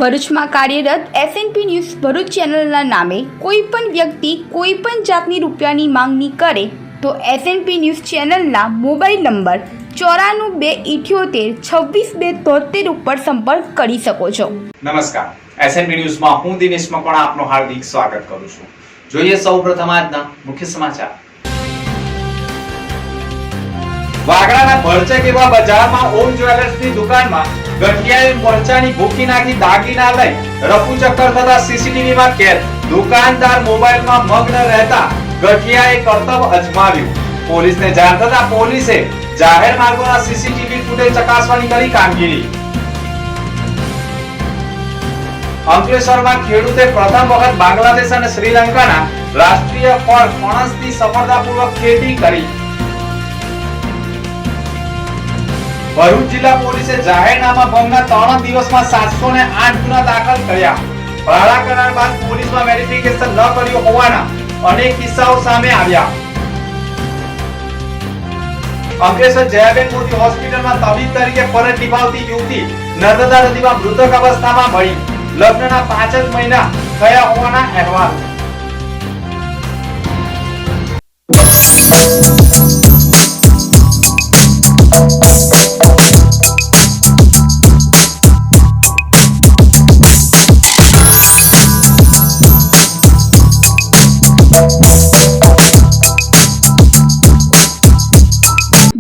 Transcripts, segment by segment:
ભરૂચમાં કાર્યરત SNP news Bharuch ચેનલના નામે કોઈપણ વ્યક્તિ કોઈપણ જાતની રૂપિયાની માંગણી કરે તો એસએનપી ન્યૂઝ ચેનલના મોબાઈલ નંબર 9428262273 ઉપર સંપર્ક કરી શકો છો। નમસ્કાર, એસએનપી ન્યૂઝમાં હું દિનેશ મકવાણા આપનું હાર્દિક સ્વાગત કરું છું। જોઈએ સૌપ્રથમ આજના મુખ્ય સમાચાર। વાગડાના ભરચક એવા બજારમાં ઓમ જ્વેલર્સની દુકાનમાં ગઠિયાએ મરચાની ભૂકી નાખી દાગીના લઈ રફુ ચક્કર થતા સીસીટીવીમાં કેદ। દુકાનદાર મોબાઈલમાં મગ્ન રહેતા ગઠિયાએ કર્તવ્ય અજમાવ્યું। પોલીસને જાણ થતા પોલીસે જાહેર માર્ગોના સીસીટીવી ફૂટેજ ચકાસવાની કરી કામગીરી। અંકલેશ્વરમાં ખેડૂતે પ્રથમ વખત બાંગ્લાદેશ અને શ્રીલંકાના રાષ્ટ્રીય ફળ ફણસની સફળતાપૂર્વક ખેતી કરી। ભરૂચ જિલ્લા પોલીસે જાહેરનામા ભંગના 3 દિવસમાં 708 ગુના દાખલ કર્યા। ભાડા કરાર બાદ પોલીસમાં વેરિફિકેશન ન કર્યું હોવાના અનેક કિસ્સાઓ સામે આવ્યા। અંકલેશ્વર જયાબેન મોદી હોસ્પિટલમાં તબીબ તરીકે ફરજ નિભાવતી યુવતી નર્મદા નદીમાં મૃતક અવસ્થામાં મળી। લગ્નના 5 જ મહિના થયા હોવાના અહેવાલ।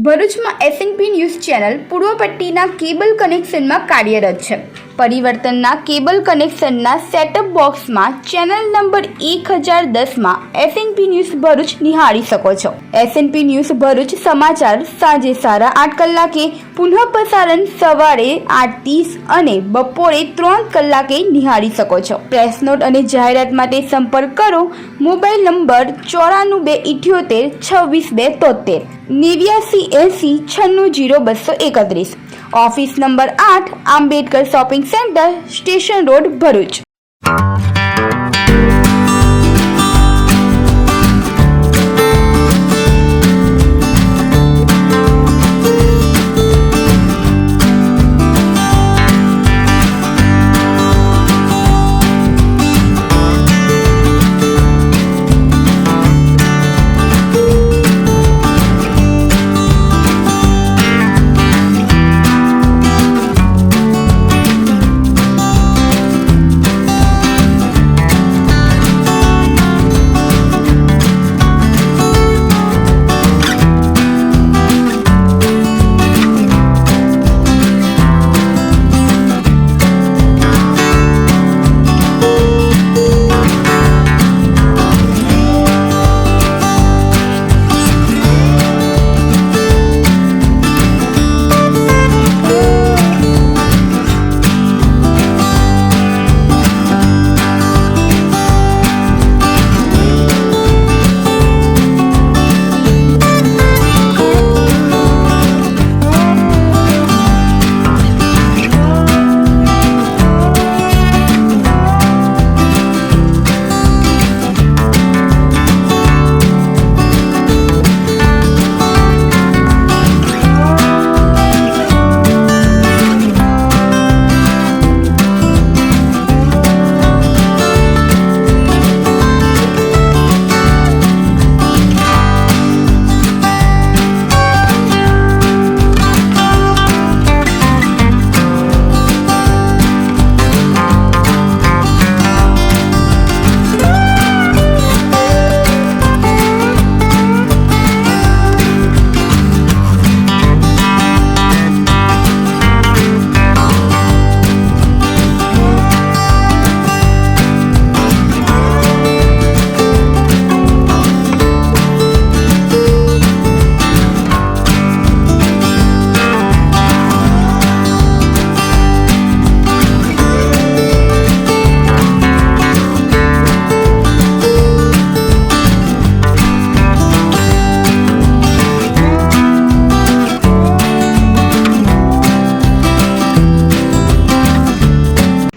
ભરૂચમાં એસએનપી ન્યૂઝ ચેનલ પૂર્વ પટ્ટીના કેબલ કનેક્શનમાં કાર્યરત છે। પરિવર્તનના કેબલ કનેક્શનના સેટઅપ બોક્સમાં ચેનલ નંબર 1010માં એસએનપી ન્યૂઝ ભરૂચ નિહાળી શકો છો। એસએનપી ન્યૂઝ ભરૂચ સમાચાર સાંજે 8:30 કલાકે, પુનઃ પ્રસારણ સવારે 8:30 અને બપોરે 3 કલાકે નિહાળી શકો છો। પ્રેસ નોટ અને જાહેરાત માટે સંપર્ક કરો mobile number 9478262273 8980960231। Office number 8 Ambedkar shopping centre station road Bharuch.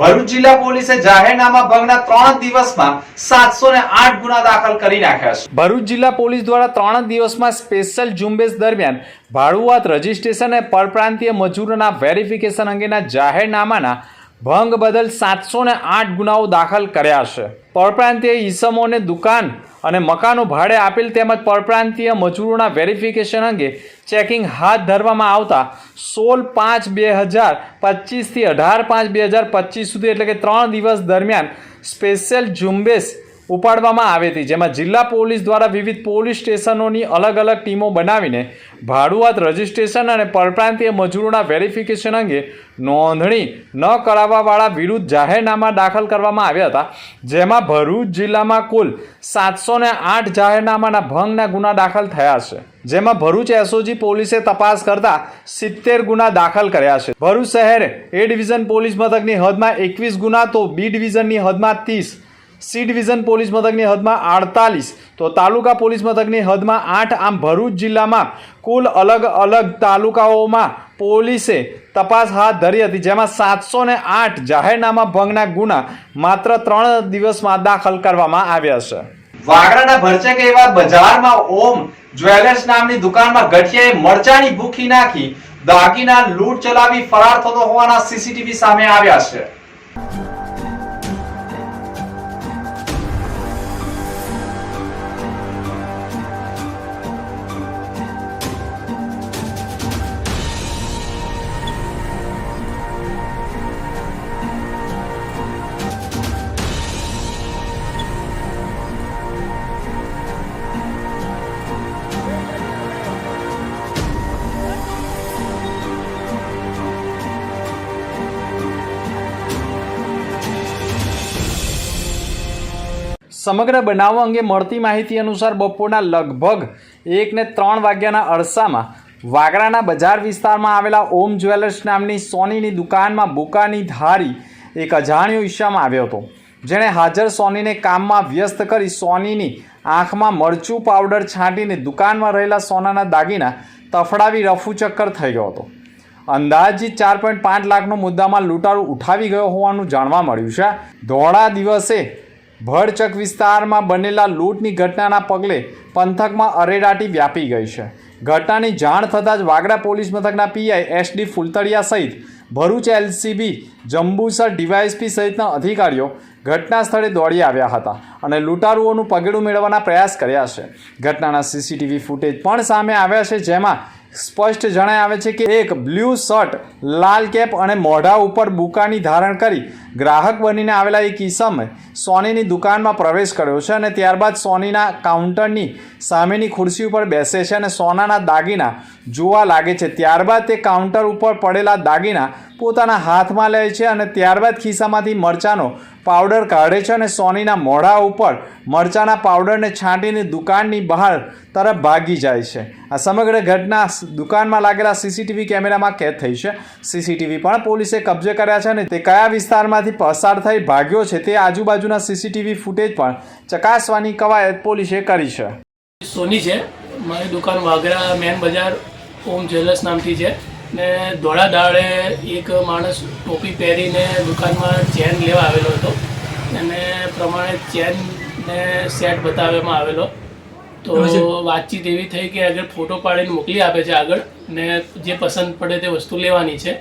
Bharuch જિલ્લા પોલીસે જાહેરનામા ભંગના 3 દિવસમાં 708 ગુના દાખલ કરી નાખ્યા છે। ભરૂચ જિલ્લા પોલીસ દ્વારા 3 દિવસમાં સ્પેશિયલ ઝુંબેશ દરમિયાન ભાડુઆત રજીસ્ટ્રેશન અને પરપ્રાંતીય મજૂરોના વેરિફિકેશન અંગેના જાહેરનામાના ભંગ બદલ 708 ગુનાઓ દાખલ કર્યા છે. પરપ્રાંતીય ઈસમોને દુકાન અને મકાનો ભાડે આપેલ તેમજ પરપ્રાંતીય મજૂરોના વેરિફિકેશન અંગે ચેકિંગ હાથ ધરવામાં આવતા 16/5/2025 થી 18/5/2025 સુધી એટલે કે 3 દિવસ દરમિયાન સ્પેશિયલ ઝુંબેશ ઉપાડવામાં આવી હતી, જેમાં જિલ્લા પોલીસ દ્વારા વિવિધ પોલીસ સ્ટેશનોની અલગ અલગ ટીમો બનાવીને ભાડુઆત રજિસ્ટ્રેશન અને પરપ્રાંતીય મજૂરોના વેરિફિકેશન અંગે નોંધણી ન કરાવવાવાળા વિરુદ્ધ જાહેરનામા દાખલ કરવામાં આવ્યા હતા, જેમાં ભરૂચ જિલ્લામાં કુલ 708 જાહેરનામાના ભંગના ગુના દાખલ થયા છે, જેમાં ભરૂચ એસઓજી પોલીસે તપાસ કરતા 70 ગુના દાખલ કર્યા છે. ભરૂચ શહેર એ ડિવિઝન પોલીસ મથકની હદમાં 21 ગુના તો બી ડિવિઝનની હદમાં 30, સી ડિવિઝન પોલીસ મથકની હદમાં 48 તો તાલુકા પોલીસ મથકની હદમાં 8. આમ ભરૂચ જિલ્લામાં કુલ અલગ અલગ તાલુકાઓમાં પોલીસે તપાસ હાથ ધરી હતી, જેમાં 708 જાહેરનામા ભંગના ગુના માત્ર 3 દિવસમાં દાખલ કરવામાં આવ્યા છે. વાગરાના ભરચક એવા બજારમાં ઓમ જ્વેલર્સ નામની દુકાનમાં ગઠિયાએ મરચાની ભૂખી નાખી દાગીના લૂંટ ચલાવી ફરાર થતો હોવાના સીસીટીવી સામે આવ્યા છે. સમગ્ર બનાવ અંગે મળતી માહિતી અનુસાર બપોરના લગભગ 1:03 વાગ્યાના અરસામાં વાગરાના બજાર વિસ્તારમાં આવેલા ઓમ જ્વેલર્સ નામની સોનીની દુકાનમાં બુકાની ધારી એક અજાણ્યો ઈસમ આવ્યો હતો, જેણે હાજર સોનીને કામમાં વ્યસ્ત કરી સોનીની આંખમાં મરચું પાવડર છાંટીને દુકાનમાં રહેલા સોનાના દાગીના તફડાવી રફુચક્કર થઈ ગયો હતો. અંદાજિત 4.5 લાખનો મુદ્દામાં લૂંટારૂ ઉઠાવી ગયો હોવાનું જાણવા મળ્યું છે. ધોળા દિવસે ભરચક વિસ્તારમાં બનેલા લૂંટની ઘટનાના પગલે પંથકમાં અરેરાટી વ્યાપી ગઈ છે. ઘટનાની જાણ થતાં જ વાગરા પોલીસ મથકના પીઆઈ SD ફૂલતળિયા સહિત ભરૂચ LCB જંબુસર ડીવાયએસપી સહિતના અધિકારીઓ ઘટના સ્થળે દોડી આવ્યા હતા અને લૂંટારુઓનું પગેડું મેળવવાના પ્રયાસ કર્યા છે. ઘટનાના સીસીટીવી ફૂટેજ પણ સામે આવ્યા છે, જેમાં સ્પષ્ટ જણાય આવે છે કે એક બ્લુ શર્ટ, લાલ કેપ અને મોઢા ઉપર બુકાની ધારણ કરી ગ્રાહક બનીને આવેલા એક ઈસમે સોનીની દુકાનમાં પ્રવેશ કર્યો છે અને ત્યારબાદ સોનીના કાઉન્ટરની સામેની ખુરશી ઉપર બેસે છે અને સોનાના દાગીના જોવા લાગે છે. ત્યારબાદ તે કાઉન્ટર ઉપર પડેલા દાગીના પોતાના હાથમાં લે છે અને ત્યારબાદ ખિસ્સામાંથી મરચાનો પાવડર કાઢે છે અને સોનીના મોઢા ઉપર મરચાના પાવડરને છાંટીને દુકાનની બહાર તરફ ભાગી જાય છે. આ સમગ્ર ઘટના દુકાનમાં લાગેલા સીસીટીવી કેમેરામાં કેદ થઈ છે. સીસીટીવી પણ પોલીસે કબજે કર્યા છે અને તે કયા વિસ્તારમાંથી પસાર થઈ ભાગ્યો છે તે આજુબાજુના સીસીટીવી ફૂટેજ પણ ચકાસવાની કવાયત પોલીસે કરી છે. સોની છે, મારી દુકાન વાગરા મેન બજાર ઓમ જ્વેલર્સ નામથી છે ને ધોળા દાડે એક માણસ ટોપી પહેરીને દુકાનમાં ચેન લેવા આવેલો હતો અને પ્રમાણે ચેનને સેટ બતાવવામાં આવેલો તો વાતચીત એવી થઈ કે આગળ ફોટો પાડીને મોકલી આપે છે આગળ ને જે પસંદ પડે તે વસ્તુ લેવાની છે.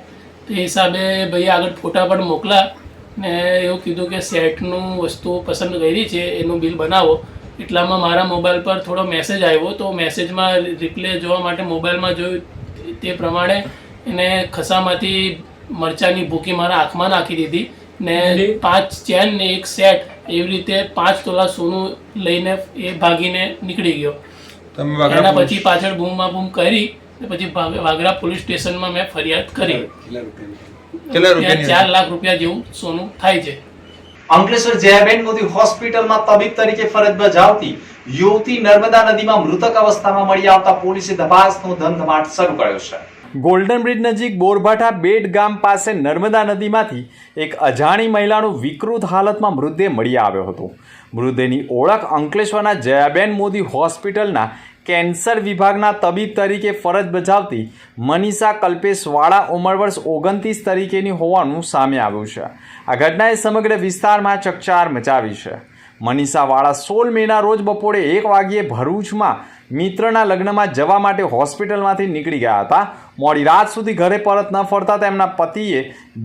તે હિસાબે ભાઈ આગળ ફોટા પણ મોકલા ને એવું કીધું કે સેટનું વસ્તુ પસંદ કરી છે એનું બિલ બનાવો. એટલામાં મારા મોબાઈલ પર થોડો મેસેજ આવ્યો તો મેસેજમાં રિપ્લે જોવા માટે મોબાઈલમાં જોયું તે પ્રમાણે એને ખસામાંથી મરચાની ભૂકી મારા આંખમાં નાખી દીધી ને 5 ચેન ને એક સેટ એવી રીતે 5 તોલા સોનું લઈને એ ભાગીને નીકળી ગયો. એના પછી પાછળ બૂમ કરી પછી વાગરા પોલીસ સ્ટેશનમાં મેં ફરિયાદ કરી. 4 લાખ રૂપિયા જેવું સોનું થાય છે. અંકલેશ્વર જયાબેન મોદી હોસ્પિટલમાં તબીબ તરીકે ફરજ બજાવતી યુવતી નર્મદા નદીમાં મૃતક અવસ્થામાં મળી આવતા પોલીસે તપાસનો ધમધમાટ શરૂ કર્યો છે. ગોલ્ડન બ્રિજ નજીક બોરભાઠા બેટ ગામ પાસે નર્મદા નદીમાંથી એક અજાણી મહિલાનો વિકૃત હાલતમાં મૃતદેહ મળી આવ્યો હતો. મૃતદેહની ઓળખ અંકલેશ્વરના જયાબેન મોદી હોસ્પિટલના કેન્સર વિભાગના તબીબ તરીકે ફરજ બજાવતી મનીષા કલ્પેશવાળા ઉંમર વર્ષ 29 તરીકેની હોવાનું સામે આવ્યું છે. આ ઘટનાએ સમગ્ર વિસ્તારમાં ચકચાર મચાવી છે. મનીષા વાળા 16 મેના રોજ બપોરે 1 વાગ્યે ભરૂચમાં મિત્રના લગ્નમાં જવા માટે હોસ્પિટલમાંથી નીકળી ગયા હતા. મોડી રાત સુધી ઘરે પરત ન ફરતા તેમના પતિએ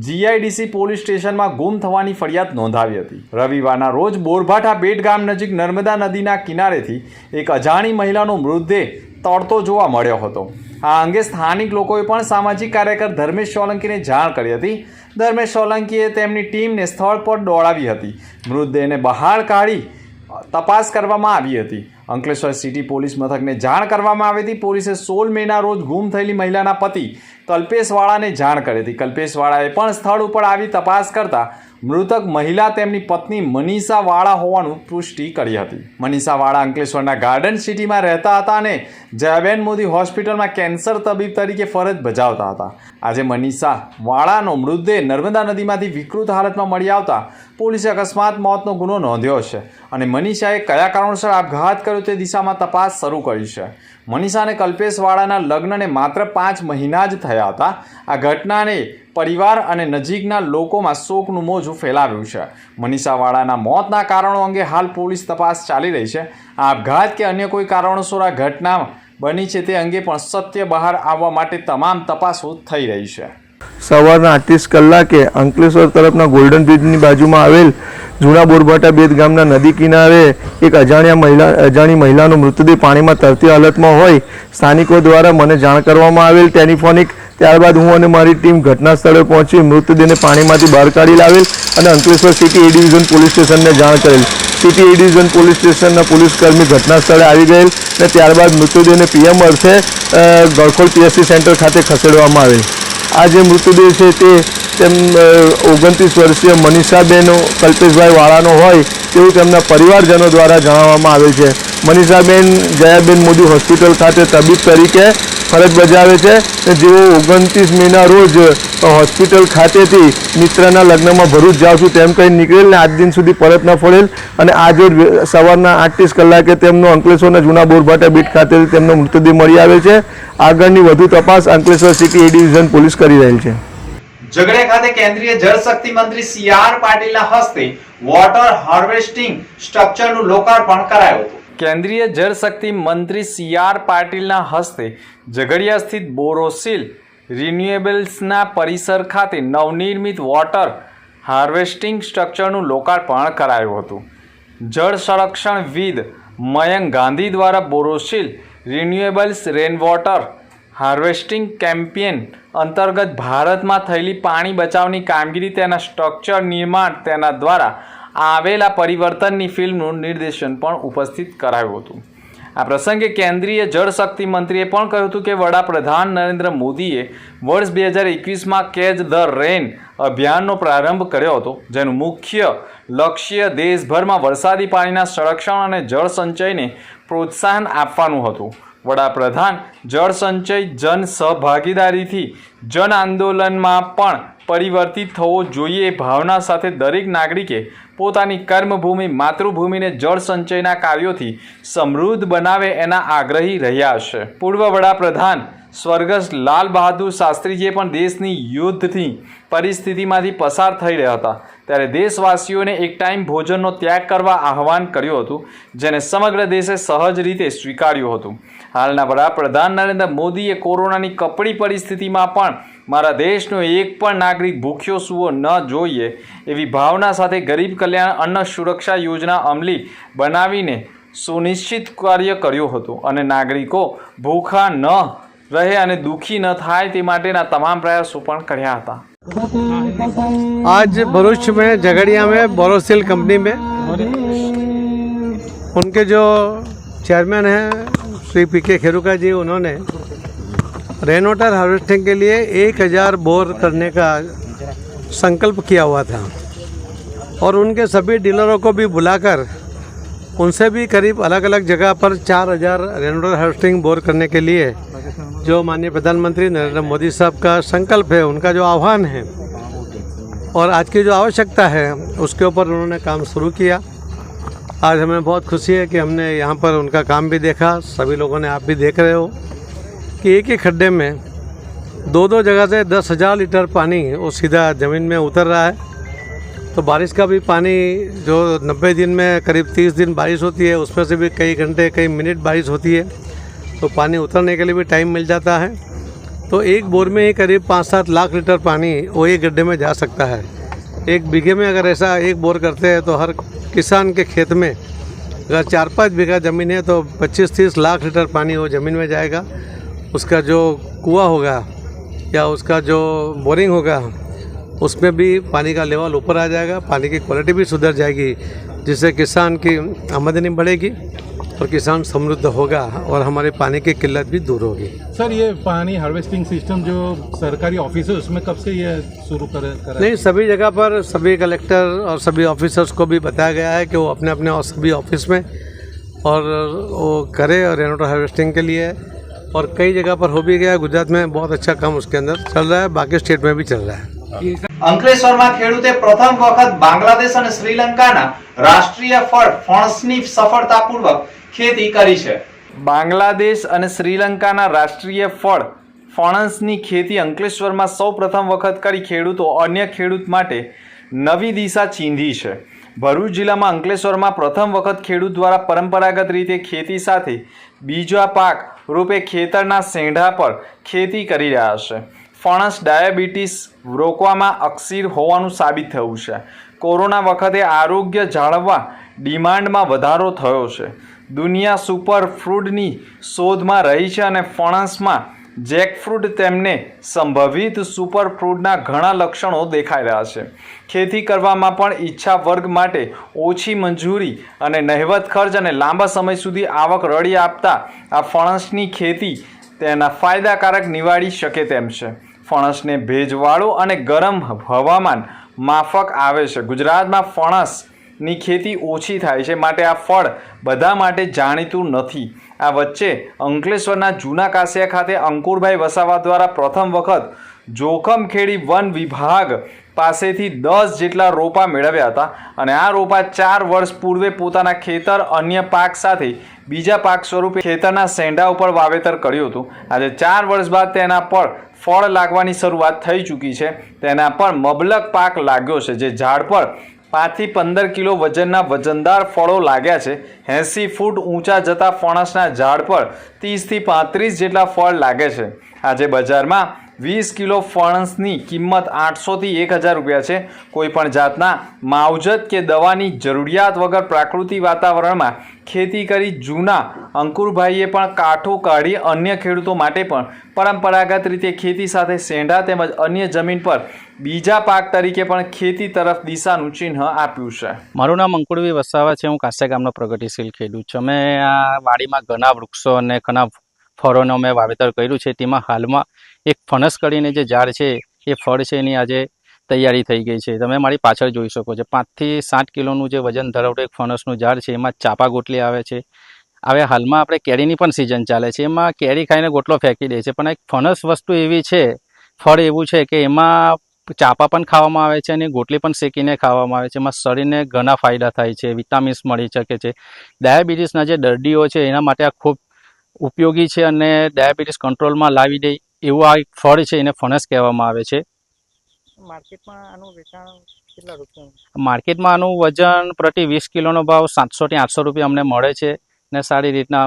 જીઆઈડીસી પોલીસ સ્ટેશનમાં ગુમ થવાની ફરિયાદ નોંધાવી હતી. રવિવારના રોજ બોરભાઠા બેટ ગામ નજીક નર્મદા નદીના કિનારેથી એક અજાણી મહિલાનો મૃતદેહ તરતો જોવા મળ્યો હતો. આ અંગે સ્થાનિક લોકોએ પણ સામાજિક કાર્યકર ધર્મેશ સોલંકીને જાણ કરી હતી. ધર્મેશ સોલંકીએ તેમની ટીમને સ્થળ પર દોડાવી હતી. મૃતદેહને બહાર કાઢી તપાસ કરવામાં આવી હતી. અંકલેશ્વર સિટી પોલીસ મથકને જાણ કરવામાં આવી હતી. પોલીસે 16 મેના રોજ ગુમ થયેલી મહિલાના પતિ કલ્પેશવાળાને જાણ કરી હતી. કલ્પેશવાળાએ પણ સ્થળ ઉપર આવી તપાસ કરતા મૃતક મહિલા તેમની પત્ની મનીષા વાળા હોવાનું પુષ્ટિ કરી હતી. મનીષા વાળા અંકલેશ્વરના ગાર્ડન સિટીમાં રહેતા હતા અને જયાબેન મોદી હોસ્પિટલમાં કેન્સર તબીબ તરીકે ફરજ બજાવતા હતા. આજે મનીષા વાળાનો મૃતદેહ નર્મદા નદીમાંથી વિકૃત હાલતમાં મળી આવતા પોલીસે અકસ્માત મોતનો ગુનો નોંધ્યો છે અને મનીષાએ કયા કારણોસર આપઘાત કર્યો તે દિશામાં તપાસ શરૂ કરી છે. મનીષા અને કલ્પેશવાળાના લગ્નને માત્ર 5 મહિના જ થયા હતા. આ ઘટનાને પરિવાર અને નજીકના લોકોમાં શોકનું મોજું ફેલાવ્યું છે. મનીષાવાળાના મોતના કારણો અંગે હાલ પોલીસ તપાસ ચાલી રહી છે. આ આપઘાત કે અન્ય કોઈ કારણોસર આ ઘટના બની છે તે અંગે પણ સત્ય બહાર આવવા માટે તમામ તપાસો થઈ રહી છે. સવારના 38 કલાકે અંકલેશ્વર તરફના ગોલ્ડન બ્રિજની બાજુમાં આવેલ જૂના બોરભાઠા બેટ ગામના નદી કિનારે એક અજાણી મહિલાનો મૃતદેહ પાણીમાં તરતી હાલતમાં હોય સ્થાનિકો દ્વારા મને જાણ કરવામાં આવેલ ટેલિફોનિક. ત્યારબાદ હું અને મારી ટીમ ઘટના સ્થળે પહોંચી મૃતદેહને પાણીમાંથી બહાર કાઢી લાવેલ અને અંકલેશ્વર સિટી એ ડિવિઝન પોલીસ સ્ટેશનને જાણ કરેલ. સિટી એ ડિવિઝન પોલીસ સ્ટેશનના પોલીસકર્મી ઘટના સ્થળે આવી ગયેલ અને ત્યારબાદ મૃતદેહને પીએમ અર્થે ગળખોલ પીએસસી સેન્ટર ખાતે ખસેડવામાં આવેલ. આ જે મૃતદેહ છે તે 29 વર્ષીય મનીષાબેન કલ્પેશભાઈ વાળાનો હોય તેવું તેમના પરિવારજનો દ્વારા જણાવવામાં આવેલ છે. મનીષાબેન જયાબેન મોદી હોસ્પિટલ ખાતે તબીબ તરીકે ફરજ બજાવે છે. જેઓ 29 મેના રોજ હોસ્પિટલ ખાતેથી મિત્રના લગ્નમાં ભરૂચ જાઉં છું તેમ કહી નીકળેલ ને આજ દિન સુધી પરત ન ફરેલ અને આજે સવારના 38 કલાકે તેમનો અંકલેશ્વરના જૂના બોરભાઠા બીટ ખાતેથી તેમનો મૃતદેહ મળી આવેલ છે. આગળની વધુ તપાસ અંકલેશ્વર સિટી એ ડિવિઝન પોલીસ કરી રહેલ છે. ઝઘડિયા ખાતે કેન્દ્રીય જળશક્તિ મંત્રી CR પાટીલના હસ્તે વોટર હાર્વેસ્ટિંગ સ્ટ્રક્ચરનું લોકાર્પણ કરાયું હતું. કેન્દ્રીય જળશક્તિ મંત્રી CR પાટીલના હસ્તે ઝઘડિયા સ્થિત બોરોસિલ રિન્યુએબલ્સના પરિસર ખાતે નવનિર્મિત વોટર હાર્વેસ્ટિંગ સ્ટ્રક્ચરનું લોકાર્પણ કરાયું હતું. જળ સંરક્ષણવિદ મયંક ગાંધી દ્વારા બોરોસિલ રિન્યુએબલ્સ રેનવોટર હાર્વેસ્ટિંગ કેમ્પેન અંતર્ગત ભારતમાં થયેલી પાણી બચાવની કામગીરી, તેના સ્ટ્રક્ચર નિર્માણ, તેના દ્વારા આવેલા પરિવર્તનની ફિલ્મનું નિર્દેશન પણ ઉપસ્થિત કરાયું હતું. આ પ્રસંગે કેન્દ્રીય જળશક્તિ મંત્રીએ પણ કહ્યું હતું કે વડાપ્રધાન નરેન્દ્ર મોદીએ વર્ષ 2021માં કેચ ધ રેન અભિયાનનો પ્રારંભ કર્યો હતો, જેનું મુખ્ય લક્ષ્ય દેશભરમાં વરસાદી પાણીના સંરક્ષણ અને જળ સંચયને પ્રોત્સાહન આપવાનું હતું. વડાપ્રધાન જળ સંચય જન સહભાગીદારીથી જન આંદોલનમાં પણ પરિવર્તિત થવો જોઈએ ભાવના સાથે દરેક નાગરિકે પોતાની કર્મભૂમિ માતૃભૂમિને જળ સંચયના કાર્યોથી સમૃદ્ધ બનાવે એના આગ્રહી રહ્યા છે. પૂર્વ વડાપ્રધાન સ્વર્ગસ્થ લાલ બહાદુર શાસ્ત્રીજીએ પણ દેશની યુદ્ધની પરિસ્થિતિમાંથી પસાર થઈ રહ્યા હતા ત્યારે દેશવાસીઓને એક ટાઈમ ભોજનનો ત્યાગ કરવા આહવાન કર્યું હતું, જેને સમગ્ર દેશે સહજ રીતે સ્વીકાર્યું હતું. હાલના વડાપ્રધાન નરેન્દ્ર મોદીએ કોરોનાની કપરી પરિસ્થિતિમાં પણ મારા દેશનો એક પણ નાગરિક ભૂખ્યો સૂવો ન જોઈએ એવી ભાવના સાથે ગરીબ કલ્યાણ અન્ન સુરક્ષા યોજના અમલી બનાવીને સુનિશ્ચિત કાર્ય કર્યું હતું અને નાગરિકો ભૂખા ન રહે અને દુઃખી ન થાય તે માટેના તમામ પ્રયાસો પણ કર્યા હતા. आज भरूच में झगड़िया में बोरोसिल कंपनी में उनके जो चेयरमैन हैं श्री PK खेरुका जी, उन्होंने रेन वाटर हार्वेस्टिंग के लिए 1000 बोर करने का संकल्प किया हुआ था और उनके सभी डीलरों को भी बुलाकर उनसे भी करीब अलग अलग जगह पर 4000 रेन वाटर हार्वेस्टिंग बोर करने के लिए जो माननीय प्रधानमंत्री नरेंद्र मोदी साहब का संकल्प है, उनका जो आह्वान है और आज की जो आवश्यकता है, उसके ऊपर उन्होंने काम शुरू किया. आज हमें बहुत खुशी है कि हमने यहाँ पर उनका काम भी देखा. सभी लोगों ने, आप भी देख रहे हो कि एक ही खड्डे में दो जगह से 10,000 लीटर पानी वो सीधा ज़मीन में उतर रहा है. तो बारिश का भी पानी जो 90 दिन में करीब 30 दिन बारिश होती है, उसमें से भी कई घंटे कई मिनट बारिश होती है, तो पानी उतरने के लिए भी टाइम मिल जाता है। तो एक बोर में ही करीब 5-7 लाख लीटर पानी वो एक गड्ढे में जा सकता है। एक बीघे में अगर ऐसा एक बोर करते हैं तो हर किसान के खेत में अगर 4-5 बीघा ज़मीन है तो 25-30 लाख लीटर पानी वो ज़मीन में जाएगा। उसका जो कुआं होगा या उसका जो बोरिंग होगा उसमें भी पानी का लेवल ऊपर आ जाएगा, पानी की क्वालिटी भी सुधर जाएगी, जिससे किसान की आमदनी बढ़ेगी और किसान समृद्ध होगा और हमारे पानी की किल्लत भी दूर होगी। सर, ये पानी हार्वेस्टिंग सिस्टम जो सरकारी ऑफिस है उसमें कब से ये शुरू करा नहीं, सभी जगह पर सभी कलेक्टर और सभी ऑफिसर्स को भी बताया गया है कि वो अपने अपने और सभी ऑफिस में और वो करे और रेन वाटर हार्वेस्टिंग के लिए, और कई जगह पर हो भी गया। गुजरात में बहुत अच्छा काम उसके अंदर चल रहा है, बाकी स्टेट में भी चल रहा है। અંકલેશ્વરમાં ખેડૂતે પ્રથમ વખત બાંગ્લાદેશ અને શ્રીલંકાના રાષ્ટ્રીય ફળ ફણસની સફળતાપૂર્વક ખેતી કરી છે. બાંગ્લાદેશ અને શ્રીલંકાના રાષ્ટ્રીય ફળ ફણસની ખેતી અંકલેશ્વરમાં સૌ પ્રથમ વખત કરી ખેડૂતો અન્ય ખેડૂત માટે નવી દિશા ચીંધી છે. ભરૂચ જિલ્લામાં અંકલેશ્વરમાં પ્રથમ વખત ખેડૂત દ્વારા પરંપરાગત રીતે ખેતી સાથે બીજા પાક રૂપે ખેતરના સેંઢા પર ખેતી કરી રહ્યા છે. ફણસ ડાયાબિટીસ રોકવામાં અક્ષીર હોવાનું સાબિત થયું છે. કોરોના વખતે આરોગ્ય જાળવવા ડિમાન્ડમાં વધારો થયો છે. દુનિયા સુપર ફ્રૂટની શોધમાં રહી છે અને ફણસમાં જેકફ્રૂટ તેમને સંભવિત સુપર ફ્રૂટના ઘણા લક્ષણો દેખાઈ રહ્યા છે. ખેતી કરવામાં પણ ઈચ્છા વર્ગ માટે ઓછી મંજૂરી અને નહિવત ખર્ચ અને લાંબા સમય સુધી આવક રળી આપતા આ ફણસની ખેતી તેના ફાયદાકારક નિવાળી શકે તેમ છે. ફણસને ભેજવાળું અને ગરમ હવામાન માફક આવે છે. ગુજરાતમાં ફણસની ખેતી ઓછી થાય છે, માટે આ ફળ બધા માટે જાણીતું નથી. આ વચ્ચે અંકલેશ્વરના જૂના કાસિયા ખાતે અંકુરભાઈ વસાવા દ્વારા પ્રથમ વખત જોખમખેડી વન વિભાગ પાસેથી 10 જેટલા રોપા મેળવ્યા હતા અને આ રોપા 4 વર્ષ પૂર્વે પોતાના ખેતર અન્ય પાક સાથે બીજા પાક સ્વરૂપે ખેતરના સેંઢા ઉપર વાવેતર કર્યું હતું. આજે 4 વર્ષ બાદ તેના પર ફળ લાગવાની શરૂઆત થઈ ચૂકી છે. તેના પર મબલક પાક લાગ્યો છે, જે ઝાડ પર 5 થી 15 કિલો વજનના વજનદાર ફળો લાગ્યા છે. 80 ફૂટ ઊંચા જતા ફણસના ઝાડ પર 30 થી 35 જેટલા ફળ લાગે છે. આજે બજારમાં 20 કિલો ફણસની કિંમત 800 થી 1000 રૂપિયા છે. કોઈપણ જાતના માવજત કે દવાની જરૂરિયાત વગર પ્રાકૃતિક વાતાવરણમાં ખેતી કરી જૂના અંકુરભાઈએ પણ કાઠું કાઢી અન્ય ખેડૂતો માટે પણ પરંપરાગત રીતે ખેતી સાથે સેંઢા તેમજ અન્ય જમીન પર બીજા પાક તરીકે પણ ખેતી તરફ દિશાનું ચિહ્ન આપ્યું છે. મારું નામ અંકુરભાઈ વસાવા છે. હું કાસિયા ગામનો પ્રગતિશીલ ખેડૂત છું. અમે આ વાડીમાં ઘણા વૃક્ષો અને ઘણા ફળોનું અમે વાવેતર કર્યું છે. તેમાં હાલમાં એક ફણસ કરીને જે ઝાડ છે એ ફળ છે એની આજે તૈયારી થઈ ગઈ છે. તમે મારી પાછળ જોઈ શકો છો. 5 થી 7 કિલોનું જે વજન ધરાવતું એક ફણસનું ઝાડ છે, એમાં ચાપા ગોટલી આવે છે. હવે હાલમાં આપણે કેરીની પણ સિઝન ચાલે છે, એમાં કેરી ખાઈને ગોટલો ફેંકી દે છે, પણ એક ફણસ વસ્તુ એવી છે, ફળ એવું છે કે એમાં ચાપા પણ ખાવામાં આવે છે અને ગોટલી પણ શેકીને ખાવામાં આવે છે. એમાં શરીરને ઘણા ફાયદા થાય છે, વિટામિન્સ મળી શકે છે. ડાયાબિટીસના જે દર્દીઓ છે એના માટે આ ખૂબ ઉપયોગી છે અને ડાયાબિટીસ કંટ્રોલમાં લાવી દે એવું આ એક ફળ છે, એને ફણસ કહેવામાં આવે છે. માર્કેટમાં આનું વેચાણ કેટલા રૂપિયા? માર્કેટમાં આનું વજન પ્રતિ 20 કિલોનો ભાવ 700 થી 800 રૂપિયા અમને મળે છે ને સારી રીતના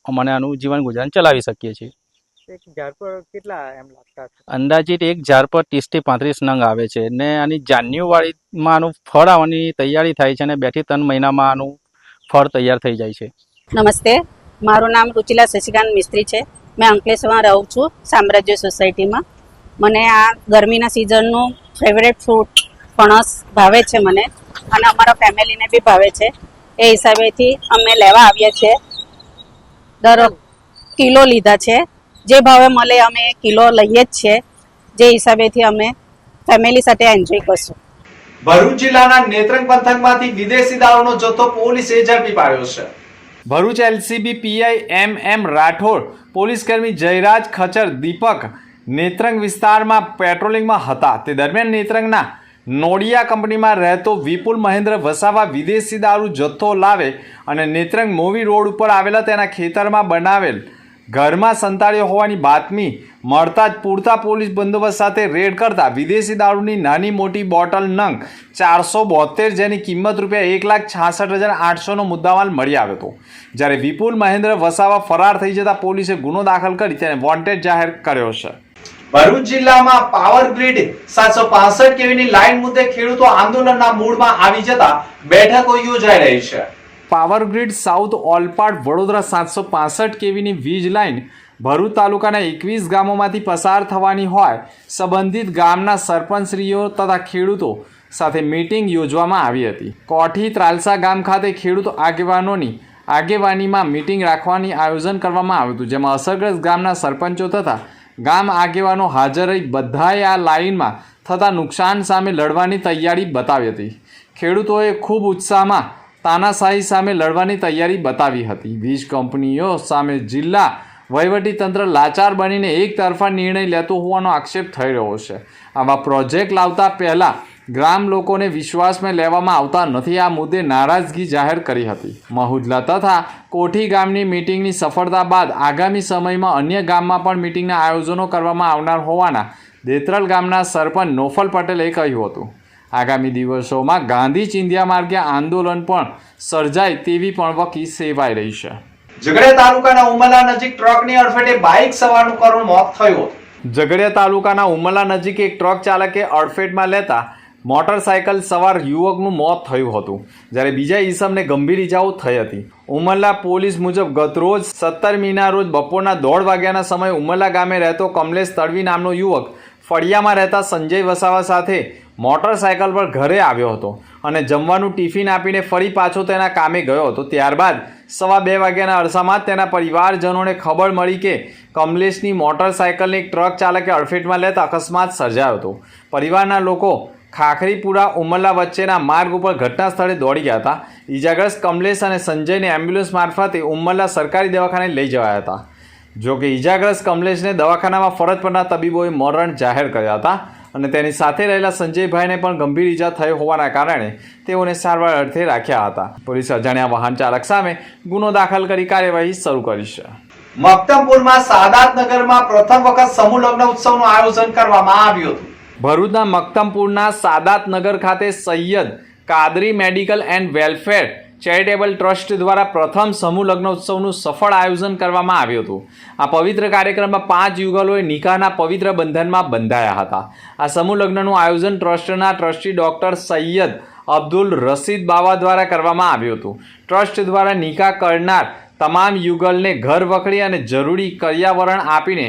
અમને આનું જીવન ગુજરાન ચલાવી શકીએ છીએ. એક ઝાડ પર કેટલા એમ લાગતા? અંદાજિત એક ઝાડ પર 30 થી 35 નંગ આવે છે ને આની જાન્યુઆરીમાં આનું ફળ આવવાની તૈયારી થાય છે અને 2 થી 3 મહિનામાં આનું ફળ તૈયાર થઈ જાય છે. નમસ્તે, મારું નામ રુચિલા શશિકાંત મિસ્ત્રી છે. મેં અંકલેશ્વરમાં રહું છું, સામ્રાજ્ય સોસાયટીમાં. મને આ ગરમીના સિઝનનું ફેવરેટ ફ્રૂટ ફણસ ભાવે છે મને, અને અમારા ફેમિલીને બી ભાવે છે. એ હિસાબેથી અમે લેવા આવ્યા છીએ. દર કિલો લીધા છે. જે ભાવે મળે અમે કિલો લઈએ જ છીએ. જે હિસાબેથી અમે ફેમિલી સાથે એન્જોય કરશું. ભરૂચ જિલ્લાના નેત્રંગ પંથકમાંથી વિદેશી દારૂનો જથ્થો પોલીસે ઝડપી પાડ્યો છે. Bharuch LCB PI M Rathod, પોલીસકર્મી જયરાજ ખચર દીપક નેત્રંગ વિસ્તારમાં પેટ્રોલિંગમાં હતા. તે દરમિયાન નેત્રંગના નોડિયા કંપનીમાં રહેતો વિપુલ મહેન્દ્ર વસાવા વિદેશી દારૂ જથ્થો લાવે અને નેત્રંગ મોવી રોડ ઉપર આવેલા તેના ખેતરમાં બનાવેલ ઘરમાં સંતાડ્યો હોવાની બાતમી મળતા જ પૂરતા પોલીસ બંદોબસ્ત સાથે રેડ કરતા વિદેશી દારૂની નાની મોટી બોટલ નંગ 472 જેની કિંમત ₹1,66,800નો મુદ્દામાલ મળી આવ્યો હતો. જ્યારે વિપુલ મહેન્દ્ર વસાવા ફરાર થઈ જતા પોલીસે ગુનો દાખલ કરી તેને વોન્ટેડ જાહેર કર્યો છે. ભરૂચ જિલ્લામાં પાવર ગ્રીડ 765 કેવીની લાઇન મુદ્દે ખેડૂતો આંદોલનના મૂડમાં આવી જતા બેઠકો યોજાઈ રહી છે. Power grid south Olpad Vadodara 765 કેવીની વીજ લાઇન ભરૂચ તાલુકાના 21 ગામોમાંથી પસાર થવાની હોય સંબંધિત ગામના સરપંચશ્રીઓ તથા ખેડૂતો સાથે મીટિંગ યોજવામાં આવી હતી. કોઠી ત્રાલસા ગામ ખાતે ખેડૂત આગેવાનોની આગેવાનીમાં મીટિંગ રાખવાની આયોજન કરવામાં આવ્યું હતું, જેમાં અસરગ્રસ્ત ગામના સરપંચો તથા ગામ આગેવાનો હાજર રહી બધાએ આ લાઇનમાં થતા નુકસાન સામે લડવાની તૈયારી બતાવી હતી. ખેડૂતોએ ખૂબ ઉત્સાહમાં તાનાશાહી સામે લડવાની તૈયારી બતાવી હતી. વીજ કંપનીઓ સામે જિલ્લા વહીવટીતંત્ર લાચાર બનીને એક તરફા નિર્ણય લેતો હોવાનો આક્ષેપ થઈ રહ્યો છે. આવા પ્રોજેક્ટ લાવતા પહેલાં ગ્રામ લોકોને વિશ્વાસમાં લેવામાં આવતા નથી. આ મુદ્દે નારાજગી જાહેર કરી હતી. મહુદલા તથા કોઠી ગામની મીટિંગની સફળતા બાદ આગામી સમયમાં અન્ય ગામમાં પણ મીટિંગના આયોજનો કરવામાં આવનાર હોવાના દેત્રલ ગામના સરપંચ નોફલ પટેલે કહ્યું હતું. આગામી દિવસોમાં ગાંધી ચિંધ્યા માર્ગે આંદોલન પણ સર્જાય તેવી પણ વકી સેવાઈ રહી છે. ઝઘડિયા તાલુકાના ઉમલા નજીક ટ્રકની અડફેટે બાઇક સવારનું કરુણ મોત થયું. ઝઘડિયા તાલુકાના ઉમલા નજીક એક ટ્રક ચાલકે અડફેટમાં લેતા મોટરસાયકલ સવાર યુવકનું મોત થયું હતું, જ્યારે બીજા ઈસમને ગંભીર ઇજાઓ થઈ હતી. ઉમરલા પોલીસ મુજબ ગતરોજ 17 મીના રોજ બપોરના 1:30 વાગ્યાના સમયે ઉમરલા ગામે રહેતો કમલેશ તડવી નામનો યુવક ફળિયામાં રહેતા સંજય વસાવા સાથે મોટરસાયકલ પર ઘરે આવ્યો હતો અને જમવાનું ટિફિન આપીને ફરી પાછો તેના કામે ગયો હતો. ત્યારબાદ 2:15 વાગ્યાના અરસામાં તેના પરિવારજનોને ખબર મળી કે કમલેશની મોટરસાયકલને એક ટ્રક ચાલકે અડફેટમાં લેતા અકસ્માત સર્જાયો હતો. પરિવારના લોકો ખાખરીપુરા ઉમરલા વચ્ચેના માર્ગ ઉપર ઘટના સ્થળે દોડી ગયા હતા. ઈજાગ્રસ્ત કમલેશ અને સંજયને એમ્બ્યુલન્સ મારફતે ઉમરલા સરકારી દવાખાને લઈ જવાયા હતા. જોકે ઈજાગ્રસ્ત કમલેશને દવાખાનામાં ફરજ પરના તબીબોએ મરણ જાહેર કર્યા હતા અને તેની સાથે રહેલા સંજયભાઈને પણ ગંભીર ઈજા થઈ હોવાના કારણે તેઓને સારવાર અર્થે રાખ્યા હતા. પોલીસે અજાણ્યા વાહન ચાલક સામે ગુનો દાખલ કરી કાર્યવાહી શરૂ કરી છે. મક્તમપુરમાં સાદાત નગરમાં પ્રથમ વખત સમૂહ લગ્ન ઉત્સવનું આયોજન કરવામાં આવ્યું હતું. ભરૂચના મક્તમપુરના સાદાત નગર ખાતે Syed Qadri medical and welfare charitable trust દ્વારા પ્રથમ સમૂહ લગ્ન ઉત્સવનું સફળ આયોજન કરવામાં આવ્યું હતું. આ પવિત્ર કાર્યક્રમમાં 5 યુગલોએ નિકાહના પવિત્ર બંધનમાં બંધાયા હતા. આ સમૂહ લગ્નનું આયોજન ટ્રસ્ટના ટ્રસ્ટી ડોક્ટર સૈયદ અબ્દુલ રશીદ બાવા દ્વારા કરવામાં આવ્યું હતું. ટ્રસ્ટ દ્વારા નિકાહ કરનાર તમામ યુગલને ઘર વખરી અને જરૂરી કરિયાવરણ આપીને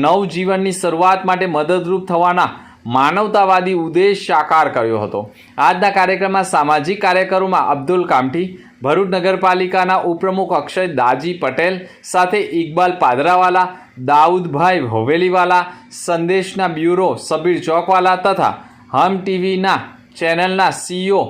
નવજીવનની શરૂઆત માટે મદદરૂપ થવાના માનવતાવાદી ઉદ્દેશ સાકાર કર્યો હતો. આજના કાર્યક્રમમાં સામાજિક કાર્યકરોમાં અબ્દુલ કામઠી, ભરૂચ નગરપાલિકાના ઉપપ્રમુખ અક્ષય દાજી પટેલ સાથે ઇકબાલ પાદરાવાલા, દાઉદભાઈ હવેલીવાલા, સંદેશના બ્યુરો સબીર ચોકવાલા તથા હમ ટીવીના ચેનલના CEO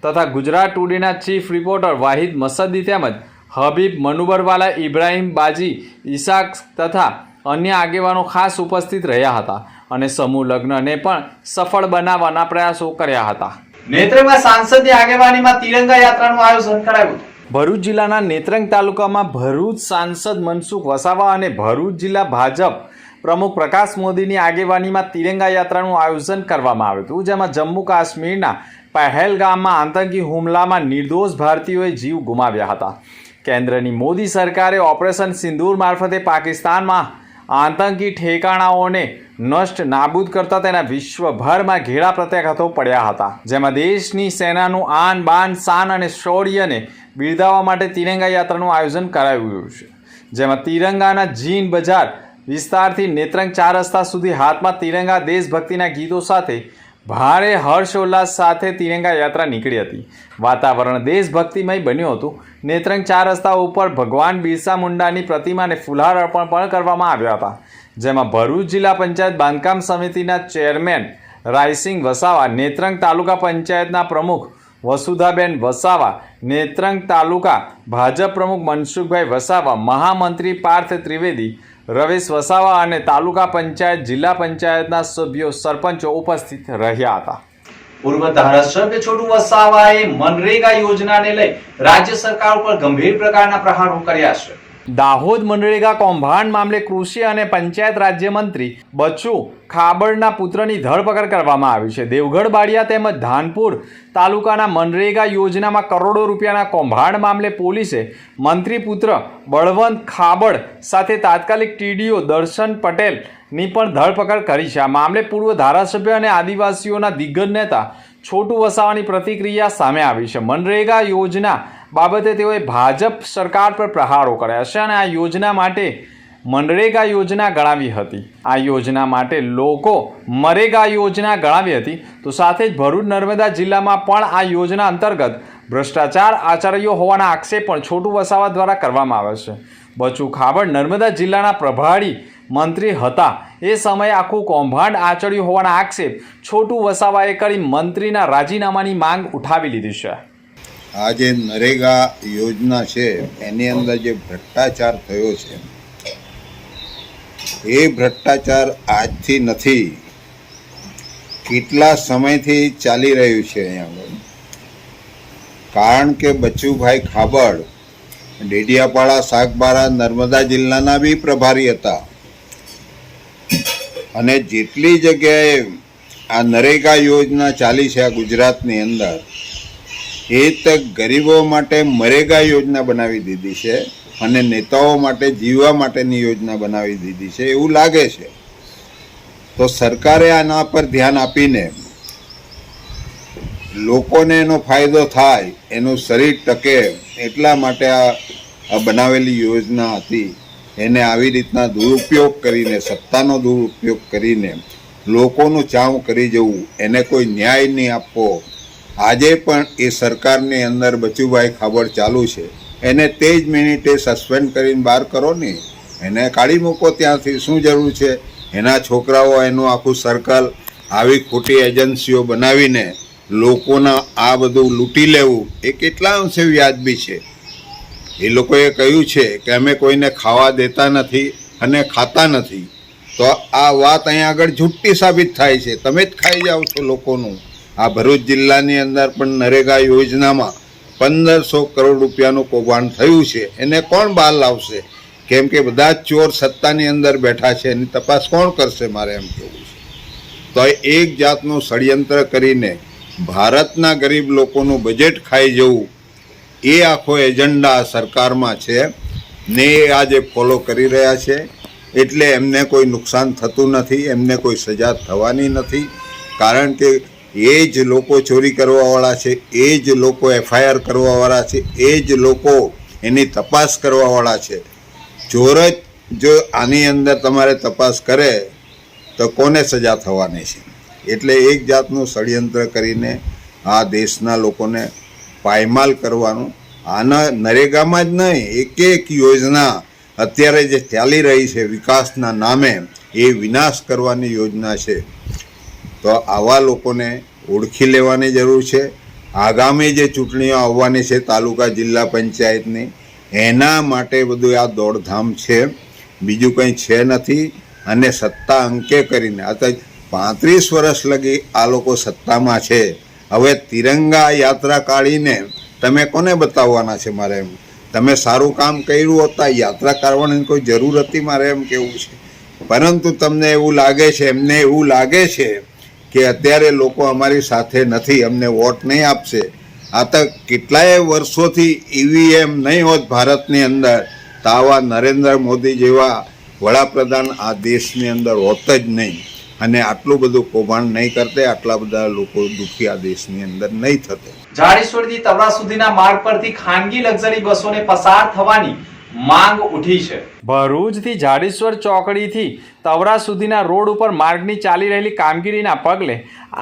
તથા ગુજરાત ટુડેના ચીફ રિપોર્ટર વાહિદ મસદી તેમજ હબીબ મનુબરવાલા, ઇબ્રાહીમ બાજી, ઈસાક તથા અન્ય આગેવાનો ખાસ ઉપસ્થિત રહ્યા હતા અને સમૂહ લગ્નને પણ સફળ બનાવવાના પ્રયાસો કર્યા હતા. નેત્રંગમાં સાંસદની આગેવાનીમાં તિરંગા યાત્રાનું આયોજન કરાયું. ભરૂચ જિલ્લાના નેત્રંગ તાલુકામાં ભરૂચ સાંસદ મનસુખ વસાવા અને ભરૂચ જિલ્લા ભાજપ પ્રમુખ પ્રકાશ મોદીની આગેવાનીમાં તિરંગા યાત્રાનું આયોજન કરવામાં આવ્યું હતું, જેમાં જમ્મુ કાશ્મીરના પહેલગામમાં આતંકી હુમલામાં નિર્દોષ ભારતીયોએ જીવ ગુમાવ્યા હતા. કેન્દ્રની મોદી સરકારે ઓપરેશન સિંદૂર મારફતે પાકિસ્તાનમાં આતંકી ઠેકાણાઓને નષ્ટ નાબૂદ કરતા તેના વિશ્વભરમાં ઘેરા પ્રત્યાઘાતો પડ્યા હતા, જેમાં દેશની સેનાનું આન બાન શાન અને શૌર્યને બિરદાવવા માટે તિરંગા યાત્રાનું આયોજન કરાયું છે, જેમાં તિરંગાના જીન બજાર વિસ્તારથી નેત્રંગ 4 રસ્તા સુધી હાથમાં તિરંગા દેશભક્તિના ગીતો સાથે ભારે હર્ષોલ્લાસ સાથે તિરંગા યાત્રા નીકળી હતી. વાતાવરણ દેશભક્તિમય બન્યું હતું. નેત્રંગ 4 રસ્તા ઉપર ભગવાન બિરસા મુંડાની પ્રતિમાને ફુલહાર અર્પણ પણ કરવામાં આવ્યા હતા, જેમાં ભરૂચ જિલ્લા પંચાયત બાંધકામ સમિતિના ચેરમેન રાયસિંગ વસાવા, નેત્રંગ તાલુકા પંચાયતના પ્રમુખ વસુધાબેન વસાવા, નેત્રંગ તાલુકા ભાજપ પ્રમુખ મનસુખભાઈ વસાવા, મહામંત્રી પાર્થ ત્રિવેદી, રવેશ વસાવા અને તાલુકા પંચાયત જિલ્લા પંચાયતના સભ્યો સરપંચો ઉપસ્થિત રહ્યા હતા. પૂર્વ ધારાસભ્ય છોટુ વસાવાએ મનરેગા યોજનાને લઈ રાજ્ય સરકાર ઉપર ગંભીર પ્રકારના પ્રહારો કર્યા છે. દાહોદ મનરેગા કૌભાંડ મામલે કૃષિ અને પંચાયત રાજ્યમંત્રી બચુ ખાબડના પુત્રની ધરપકડ કરવામાં આવી છે. દેવગઢ બાડિયા તેમજ ધાનપુર તાલુકાના મનરેગા યોજનામાં કરોડો રૂપિયાના કૌભાંડ મામલે પોલીસે મંત્રી પુત્ર બળવંત ખાબડ સાથે તાત્કાલિક ટીડીઓ દર્શન પટેલની પણ ધરપકડ કરી છે. આ મામલે પૂર્વ ધારાસભ્ય અને આદિવાસીઓના દિગ્ગજ નેતા છોટુ વસાવાની પ્રતિક્રિયા સામે આવી છે. મનરેગા યોજના બાબતે તેઓએ ભાજપ સરકાર પર પ્રહારો કર્યા છે અને આ યોજના માટે મનરેગા યોજના ગણાવી હતી. આ યોજના માટે લોકો મરેગા યોજના ગણાવી હતી. તો સાથે જ ભરૂચ નર્મદા જિલ્લામાં પણ આ યોજના અંતર્ગત ભ્રષ્ટાચાર આચર્યો હોવાના આક્ષેપ પણ છોટુ વસાવા દ્વારા કરવામાં આવે છે. બચુ ખાબડ નર્મદા જિલ્લાના પ્રભારી મંત્રી હતા. એ સમયે આખું કૌભાંડ આચર્યું હોવાના આક્ષેપ છોટુ વસાવાએ કરી મંત્રીના રાજીનામાની માંગ ઉઠાવી લીધી છે. આ જે નરેગા યોજના છે એની અંદર જે ભ્રષ્ટાચાર થયો છે એ ભ્રષ્ટાચાર આજથી નથી, કેટલા સમયથી ચાલી રહ્યું છે અહીંયા આગળ. કારણ કે બચુભાઈ ખાબડ ડેડિયાપાડા સાગબારા નર્મદા જિલ્લાના બી પ્રભારી હતા અને જેટલી જગ્યાએ આ નરેગા યોજના ચાલી છે આ ગુજરાતની અંદર એ તો ગરીબો માટે મરેગા યોજના બનાવી દીધી છે અને નેતાઓ માટે જીવવા માટેની યોજના બનાવી દીધી છે એવું લાગે છે. તો સરકારે આના પર ધ્યાન આપીને લોકોને એનો ફાયદો થાય, એનું શરીર ટકે એટલા માટે આ બનાવેલી યોજના હતી. એને આવી રીતના દુરુપયોગ કરીને, સત્તાનો દુરુપયોગ કરીને લોકોનું ચાવ કરી જવું, એને કોઈ ન્યાય નહીં આપવો. આજે પણ એ સરકારની અંદર બચુભાઈ ખાબડ ચાલુ છે, એને તે જ મિનિટે સસ્પેન્ડ કરીને બહાર કરો ને, એને કાઢી મૂકો ત્યાંથી. શું જરૂર છે? એના છોકરાઓ, એનું આખું સર્કલ આવી ખોટી એજન્સીઓ બનાવીને લોકોના આ બધું લૂંટી લેવું એ કેટલા અંશે વ્યાજબી છે? એ લોકોએ કહ્યું છે કે અમે કોઈને ખાવા દેતા નથી અને ખાતા નથી. તો આ વાત અહીંયા આગળ જુઠ્ઠી સાબિત થાય છે. તમે જ ખાઈ જાઓ છો લોકોનું. આ ભરૂચ જિલ્લાની અંદર પણ નરેગા યોજનામાં 1500 કરોડ રૂપિયાનું કૌભાંડ થયું છે. એને કોણ બહાર લાવશે? કેમ કે બધા જ ચોર સત્તાની અંદર બેઠા છે, એની તપાસ કોણ કરશે? મારે એમ કહેવું છે. તો એક જાતનું ષડયંત્ર કરીને ભારતના ગરીબ લોકોનું બજેટ ખાઈ જવું એ આખો એજન્ડા સરકારમાં છે ને એ આજે ફોલો કરી રહ્યા છે. એટલે એમને કોઈ નુકસાન થતું નથી, એમને કોઈ સજા થવાની નથી. કારણ કે એ જ લોકો ચોરી કરવાવાળા છે, એ જ લોકો FIR કરવાવાળા છે, એ જ લોકો એની તપાસ કરવાવાળા છે. ચોર જ જો આની અંદર તમારે તપાસ કરે તો કોને સજા થવાની છે? એટલે એક જાતનું ષડયંત્ર કરીને આ દેશના લોકોને પાયમાલ કરવાનું. આના નરેગામાં જ નહીં, એક એક યોજના અત્યારે જે ચાલી રહી છે વિકાસના નામે એ વિનાશ કરવાની યોજના છે. તો આવા લોકોને ઓળખી લેવાની જરૂર છે. આગામી જે ચૂંટણીઓ આવવાની છે તાલુકા જિલ્લા પંચાયતની, એના માટે બધું આ દોડધામ છે, બીજું કંઈ છે નથી. અને સત્તા અંકે કરીને આ 35 વર્ષ લગી આ લોકો સત્તામાં છે. હવે તિરંગા યાત્રા કાઢીને તમે કોને બતાવવાના છે? મારે એમ, તમે સારું કામ કર્યું હોતા યાત્રા કાઢવાની કોઈ જરૂર હતી? મારે એમ કહેવું છે. પરંતુ તમને એવું લાગે છે, એમને એવું લાગે છે કે અત્યારે લોકો અમારી સાથે નથી, અમને વોટ નહીં આપશે. આ તો કેટલાય વર્ષોથી EVM નહીં હોત ભારતની અંદર તો આવા નરેન્દ્ર મોદી જેવા વડાપ્રધાન આ દેશની અંદર હોત જ નહીં, અને આટલું બધું કૌભાંડ નહીં કરતે, આટલા બધા લોકો દુઃખી આ દેશની અંદર નહીં થતે. જાડેશ્વરથી તવરા સુધીના માર્ગ પરથી ખાનગી લક્ઝરી બસોને પસાર થવાની માંગ ઉઠી છે. ભરૂચથી જાડેશ્વર ચોકડીથી તવરા સુધીના રોડ ઉપર માર્ગની ચાલી રહેલી કામગીરીના પગલે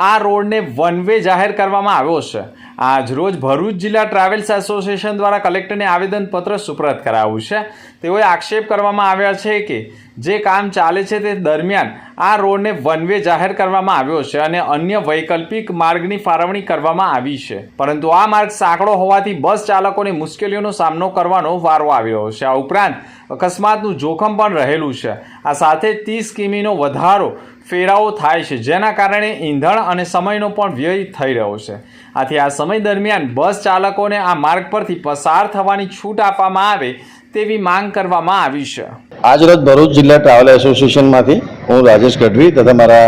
આ રોડને વન વે જાહેર કરવામાં આવ્યો છે. આજ રોજ ભરૂચ જિલ્લા ટ્રાવેલ્સ એસોસિએશન દ્વારા કલેક્ટરને આવેદનપત્ર સુપ્રત કરાવ્યું છે. તેઓએ આક્ષેપ કરવામાં આવ્યા છે કે જે કામ ચાલે છે તે દરમિયાન આ રોડને વન વે જાહેર કરવામાં આવ્યો છે અને અન્ય વૈકલ્પિક માર્ગની ફાળવણી કરવામાં આવી છે. પરંતુ આ માર્ગ સાંકડો હોવાથી બસ ચાલકોને મુશ્કેલીઓનો સામનો કરવાનો વારો આવ્યો છે. આ ઉપરાંત અકસ્માતનું જોખમ પણ રહેલું છે. આ સાથે 30 કિમીનો વધારો ફેરાવો થાય છે, જેના કારણે ઈંધણ અને સમયનો પણ વ્યય થઈ રહ્યો છે. આથી આ સમય દરમિયાન બસ ચાલકોને આ માર્ગ પરથી પસાર થવાની છૂટ આપવામાં આવે તેવી માંગ કરવામાં આવી છે. આજરોજ ભરૂચ જિલ્લા ટ્રાવેલ એસોસિએશનમાંથી હું રાજેશ ગઢવી તથા મારા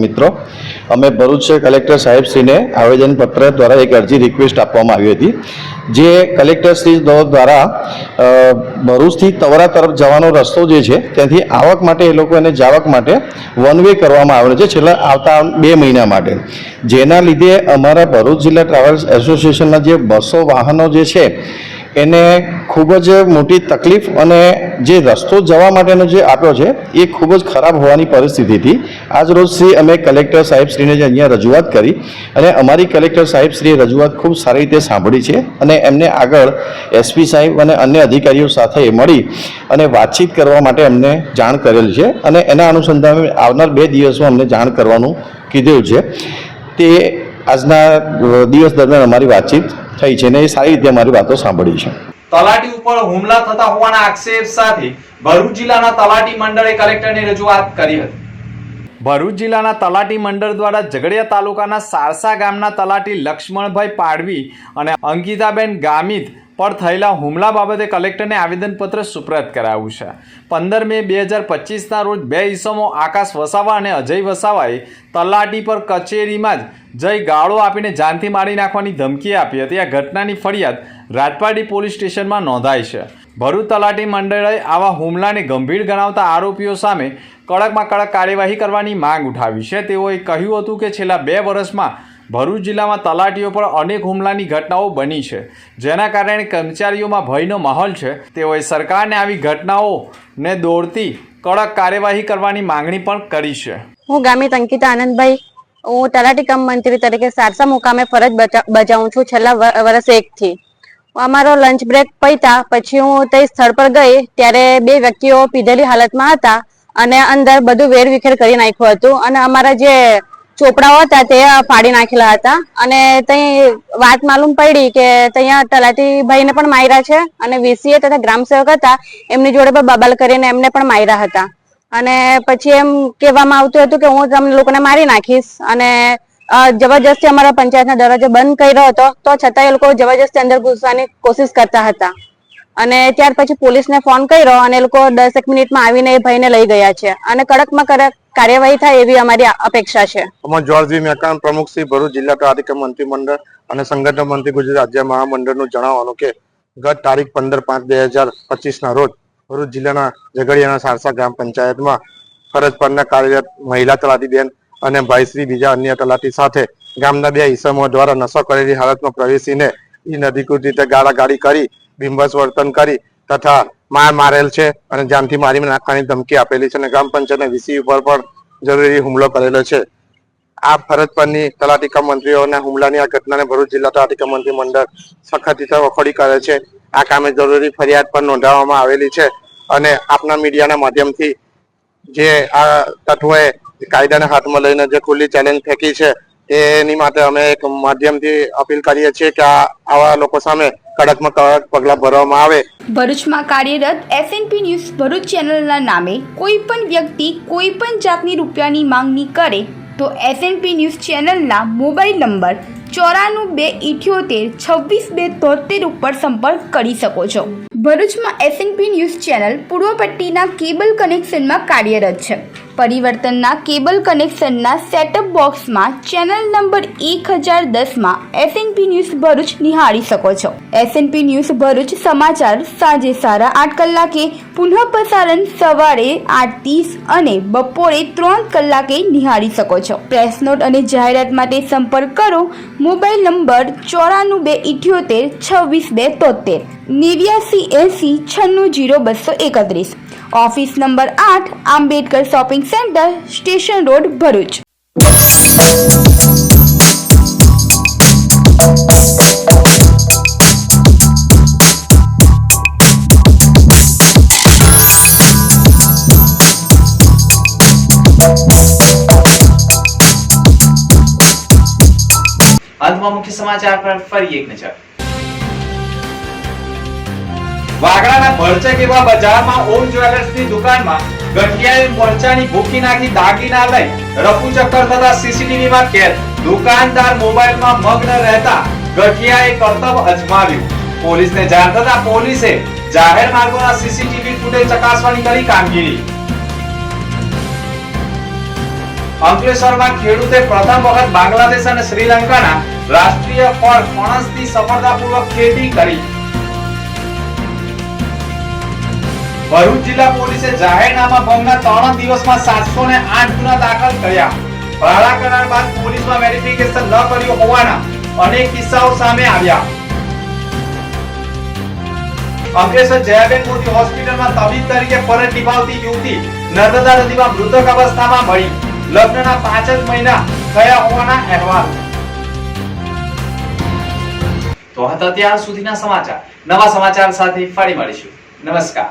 મિત્રો અમે ભરૂચ કલેક્ટર સાહેબશ્રીને આવેદનપત્ર દ્વારા એક અરજી રિક્વેસ્ટ આપવામાં આવી હતી, જે કલેક્ટરશ્રી દ્વારા ભરૂચથી તવરા તરફ જવાનો રસ્તો જે છે ત્યાંથી આવક માટે એ લોકો એને જાવક માટે વન વે કરવામાં આવેલો છે છેલ્લા આવતા 2 મહિના માટે, જેના લીધે અમારા ભરૂચ જિલ્લા ટ્રાવેલ્સ એસોસિએશનના જે બસો વાહનો જે છે એને ખૂબ જ મોટી તકલીફ અને જે રસ્તો જવા માટેનો જે આપ્યો છે એ ખૂબ જ ખરાબ હોવાની પરિસ્થિતિ હતી. આજ રોજ શ્રી અમે કલેક્ટર સાહેબશ્રીને જે અહીંયા રજૂઆત કરી અને અમારી કલેક્ટર સાહેબશ્રીએ રજૂઆત ખૂબ સારી રીતે સાંભળી છે અને એમને આગળ એસપી સાહેબ અને અન્ય અધિકારીઓ સાથે મળી અને વાતચીત કરવા માટે અમને જાણ કરેલ છે અને એના અનુસંધાને આવનાર 2 દિવસમાં અમને જાણ કરવાનું કીધેલું છે. તે આજના દિવસ દરમિયાન અમારી વાતચીત થઈ છે ને એ સારી રીતે અમારી વાતો સાંભળી છે. તલાટી ઉપર હુમલા થતા હોવાના આક્ષેપ સાથે ભરૂચ જિલ્લાના તલાટી મંડળે કલેક્ટરને રજૂઆત કરી હતી. ભરૂચ જિલ્લાના તલાટી મંડળ દ્વારા ઝઘડિયા તાલુકાના સારસા ગામના તલાટી લક્ષ્મણભાઈ પાડવી અને અંકિતાબેન ગામિત પર થયેલા હુમલા બાબતે કલેક્ટરને આવેદનપત્ર સુપ્રત કરાયું છે. 15 મે 2025ના રોજ 2 ઈસમો આકાશ વસાવા અને અજય વસાવાએ તલાટી પર કચેરીમાં જ જઈ ગાળો આપીને જાનથી મારી નાખવાની ધમકી આપી હતી. આ ઘટનાની ફરિયાદ રાજપારડી પોલીસ સ્ટેશનમાં નોંધાઈ છે. ભરૂચ તલાટી મંડળે આવા હુમલાને ગંભીર ગણાવતા આરોપીઓ સામે કડકમાં કડક કાર્યવાહી કરવાની માંગ ઉઠાવી છે. તેઓએ કહ્યું હતું કે છેલ્લા 2 વર્ષમાં ભરૂચ જિલ્લામાં તલાટીઓ પર અનેક હુમલાની ઘટનાઓ બની છે, જેના કારણે કર્મચારીઓમાં ભયનો માહોલ છે. તેઓએ સરકારને આવી ઘટનાઓને દોરતી કડક કાર્યવાહી કરવાની માંગણી પણ કરી છે. હું ગામિત અંકિતા આનંદભાઈ, હું તલાટી કમ મંત્રી તરીકે સારસા મુકામે ફરજ બજાવું છું છેલ્લા વર્ષ 1 થી. અમારો લંચ બ્રેક પૈતા પછી હું તે સ્થળ પર ગઈ ત્યારે 2 વ્યક્તિઓ પીધેલી હાલતમાં હતા અને અંદર બધું વેરવિખેર કરી નાખ્યું હતું અને અમારા જે ચોપડાઓ હતા તે ફાડી નાખેલા હતા અને ત્યાં વાત માલુમ પડી કે ત્યાં તલાટી ભાઈને પણ માર્યા છે અને વીસીએ તથા ગ્રામસેવક હતા એમની જોડે પણ બબાલ કરીને એમને પણ માર્યા હતા અને પછી એમ કહેવામાં આવતું હતું કે હું તમને લોકોને મારી નાખીશ અને જબરજસ્તી અમારા પંચાયતના દરવાજો બંધ કર્યો હતો તો છતાં એ લોકો જબરજસ્તી અંદર ઘૂસવાની કોશિશ કરતા હતા અને ત્યાર પછી પોલીસને ફોન કર્યો અને એ લોકો 10 મિનિટમાં આવીને એ ભાઈને લઈ ગયા છે અને કડકમાં કડક કાર્યવાહી થાય એવી અમારી અપેક્ષા છે. જોર્જ મેકાન પ્રમુખ શ્રી ભરૂચ જિલ્લા તલાટી મંત્રીમંડળ અને સંગઠન મંત્રી ગુજરાત રાજ્ય મહામંડળનું જણાવવાનું કે ગત તારીખ 15/5/2025ના રોજ ભરૂચ જિલ્લાના ઝઘડિયાના સારસા ગ્રામ પંચાયતમાં ફરજ પરના કાર્યરત મહિલા તલાટી બેન અને ભાઈશ્રી બીજા અન્ય તલાટી સાથે ગામના 2 ઈસમો દ્વારા નશો કરેલી હાલતમાં પ્રવેશીને અનધિકૃત રીતે ગાળાગાળી કરી બિંબસ વર્તન કરી તથા મારેલ છે અને જાનથી મારી નાખવાની ધમકી આપેલી છે અને ગ્રામ પંચાયતના વીસી ઉપર પણ જરૂરી હુમલો કરેલો છે. આ ફરજ પરની તલાટી કમ મંત્રીઓના હુમલાની આ ઘટનાને ભરૂચ જિલ્લા તલાટી કમ મંત્રી મંડળ સખત રીતે વખોડી કરે છે. આ કામે જરૂરી ફરિયાદ પણ નોંધાવવામાં આવેલી છે અને આપના મીડિયાના માધ્યમથી જે આ તત્વોએ કાયદાને હાથમાં લઈને જે ખુલ્લી ચેલેન્જ ફેંકી છે એની માટે અમે એક માધ્યમથી અપીલ કરીએ છીએ કે આવા લોકો સામે કડકમાં કડક પગલાં ભરવામાં આવે. ભરૂચમાં કાર્યરત એસએનપી ન્યૂઝ ભરૂચ ચેનલના નામે કોઈ પણ વ્યક્તિ કોઈ પણ જાતની રૂપિયાની માંગણી કરે તો એસએનપી ન્યૂઝ ચેનલના મોબાઈલ નંબર 9428262273 ઉપર સંપર્ક કરી શકો છો. ભરૂચમાં એસએનપી ન્યૂઝ ચેનલ પૂર્વ પટ્ટીના કેબલ કનેક્શનમાં કાર્યરત છે. પરિવર્તનના કેબલ કનેક્શનના સેટઅપ બોક્સમાં ચેનલ નંબર 1010માં એસએનપી ન્યૂઝ ભરૂચ નિહાળી શકો છો. એસએનપી ન્યૂઝ ભરૂચ સમાચાર સાંજે 8:30 કલાકે, પુનઃ પ્રસારણ સવારે 8:30 અને બપોરે 3 કલાકે નિહાળી શકો છો. પ્રેસ નોટ અને જાહેરાત માટે સંપર્ક કરો. Mobile number 9478262273 8980960231. Office number 8, Ambedkar shopping centre, station road, Bharuch. અંતમાં મુખ્ય સમાચાર પર ફરી એક નજર. વાગડાના ભરચક એવા બજારમાં ઓમ જ્વેલર્સની દુકાનમાં ગઠિયાએ મોરચાની ભૂકી નાખી દાગીના લઈ રફુ ચક્કર થતા સીસીટીવીમાં કેદ. દુકાનદાર મોબાઈલમાં મગ્ન રહેતા ગઠિયાએ કરતબ અજમાવ્યું. પોલીસને જાણ થતા પોલીસે જાહેર માર્ગોના સીસીટીવી ફૂટેજ ચકાસવાની કરી કામગીરી. અંકલેશ્વરમાં ખેડૂતે પ્રથમ વખત બાંગ્લાદેશ અને શ્રીલંકાના રાષ્ટ્રીય ફળ ફણસની સફળતાપૂર્વક ખેતી કરી. ભરૂચ જિલ્લા પોલીસે જાહેરનામા ભંગના 3 દિવસમાં 708 ગુના દાખલ કર્યા. ભાડા કરાર બાદ પોલીસમાં વેરિફિકેશન ન કર્યું હોવાના અનેક કિસ્સાઓ સામે આવ્યા. અંકલેશ્વર જયાબેન મોદી હોસ્પિટલમાં તબીબ તરીકે ફરજ નિભાવતી યુવતી નર્મદા નદીમાં મૃતક અવસ્થામાં મળી. લગ્નના 5 જ મહિના થયા હોવાના અહેવાલ. તો હતા ત્યાં સુધીના સમાચાર. નવા સમાચાર સાથે ફરી મળીશું. નમસ્કાર.